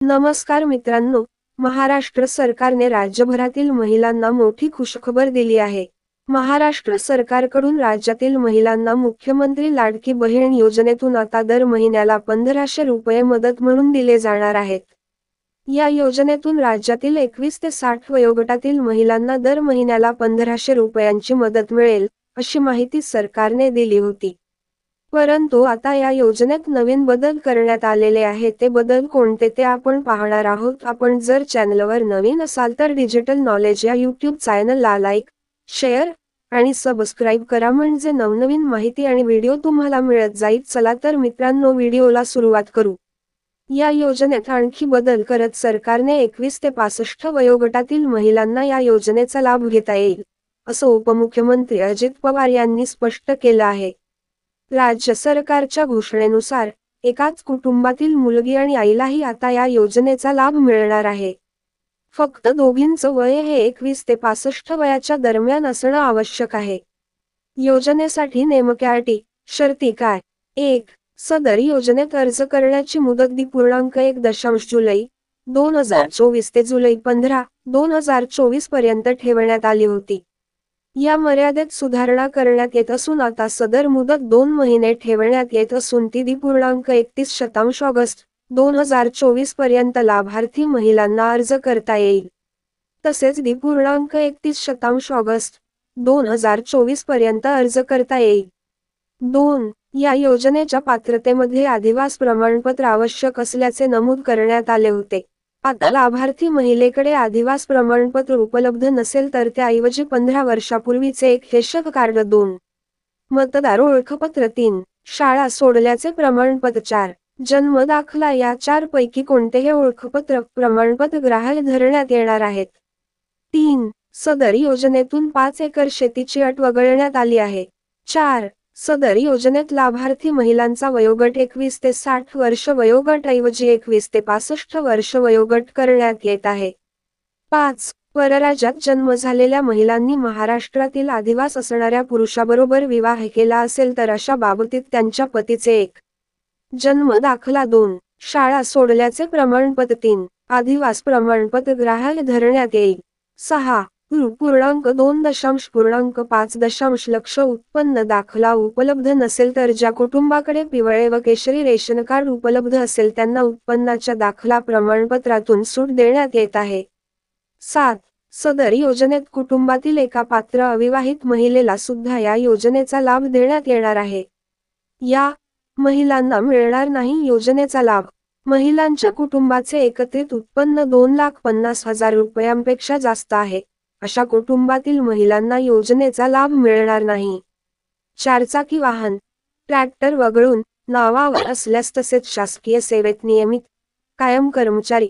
नमस्कार मित्रांनो, महाराष्ट्र सरकारने राज्यभरातील महिलांना मोठी खुशखबर दिली आहे। महाराष्ट्र सरकारकडून राज्यातील महिलांना मुख्यमंत्री लाडकी बहीण योजनेतून आता दर महिन्याला 1500 रुपये मदत म्हणून दिले जाणार आहेत। या योजनेतून राज्यातील 21 ते 60 वयोगटातील महिलांना दर महिन्याला 1500 रुपयांची मदत मिळेल, अशी माहिती सरकारने दिली होती। परंतु आता या योजनेत नवीन बदल करण्यात आलेले आहेत। ते बदल कोणते ते आपण पाहणार आहोत। आपण जर चॅनलवर नवीन असाल तर डिजिटल नॉलेज या यूट्यूब चॅनलला लाईक, शेअर आणि सबस्क्राईब करा, म्हणजे नवनवीन माहिती आणि व्हिडिओ तुम्हाला मिळत जाईल। चला तर मित्रांनो, व्हिडिओला सुरुवात करू। या योजनेत आणखी बदल करत सरकारने 21 ते 65 वयोगटातील महिलांना या योजनेचा लाभ घेता येईल, असं उपमुख्यमंत्री अजित पवार यांनी स्पष्ट केलं आहे। राज्य सरकारच्या घोषणेनुसार एकाच कुटुंबातील मुलगी आणि आईलाही आता या योजनेचा लाभ मिळणार आहे। फक्त दोघींचं वय हे 21 ते 65 वयाच्या दरम्यान असणं आवश्यक आहे। योजनेसाठी नेमक्या अटी, शर्ती काय? 1. सदर योजनेत अर्ज करण्याची मुदत दि. जुलै 2024 ते जुलै 15, 2024 पर्यंत ठेवण्यात आली होती। या मर्यादेत सुधारणा करण्यात येत असून आता सदर मुदत 2 महिने ठेवण्यात येत असून ती दि. ऑगस्ट 2024 पर्यंत लाभार्थी महिलांना अर्ज करता येईल। तसेच दि. ऑगस्ट 2024 पर्यंत अर्ज करता येईल। 2. या योजनेच्या पात्रतेमध्ये अधिवास प्रमाणपत्र आवश्यक असल्याचे नमूद करण्यात आले होते। आता लाभार्थी महिलेकडे अधिवास प्रमाणपत्र उपलब्ध नसेल तर त्याऐवजी 15 वर्षापूर्वीचे एक रेशन कार्ड, 2 मतदार ओळखपत्र, 3 शाळा सोडल्याचे प्रमाणपत्र, 4 जन्म दाखला या 4 पैकी कोणतेही ओळखपत्र प्रमाणपत्र ग्राह्य धरण्यात येणार आहेत। 3. सदर योजनेतून 5 एकर शेतीची अट वगळण्यात आली आहे। 4. सदर योजनेत लाभार्थी महिलांचा वयोगट 21 ते 60 वर्ष वयोगट ऐवजी 21 ते 65 वर्ष वयोगट करण्यात येत आहे। 5. परराज्यात जन्म झालेल्या महिलांनी महाराष्ट्रातील अधिवास असणाऱ्या पुरुषाबरोबर विवाह केला असेल तर अशा बाबतीत त्यांच्या पतीचे 1 जन्म दाखला, 2 शाळा सोडल्याचे प्रमाणपत्र, 3 अधिवास प्रमाणपत्र ग्राह्य धरण्यात येईल। 6. रु. 2.5 लक्ष उत्पन्न दाखला उपलब्ध नसेल तर ज्या कुटुंबाकडे पिवळे व केशरी रेशन कार्ड उपलब्ध असेल त्यांना उत्पन्नाच्या दाखला प्रमाणपत्रातून सूट देण्यात येत आहे। 7. सदर योजनेत कुटुंबातील एका पात्र अविवाहित महिलेला सुद्धा या योजनेचा लाभ देण्यात येणार आहे। या महिलांना मिळणार नाही योजनेचा लाभ। महिलांच्या कुटुंबाचे एकत्रित उत्पन्न 2,50,000 रुपयांपेक्षा जास्त आहे, अशा कुटुंबातील महिलांना योजनेचा लाभ मिळणार नाही। 4चाकी वाहन, ट्रॅक्टर वगळून नावावर असल्यास तसेच शासकीय सेवेत नियमित, कायम कर्मचारी,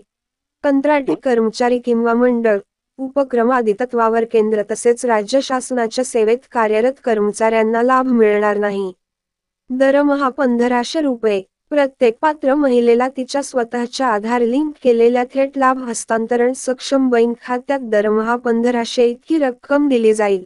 कंत्राटी कर्मचारी किंवा मंडळ, उपक्रम आदी तत्वावर केंद्र तसेच राज्य शासनाच्या सेवेत कार्यरत कर्मचाऱ्यांना लाभ मिळणार नाही। दरमहा 1500 रुपये। प्रत्येक पात्र महिलेला तिच्या स्वतःच्या आधार लिंक केलेल्या थेट लाभ हस्तांतरण सक्षम बँक खात्यात दरमहा 1500 इतकी रक्कम दिली जाईल।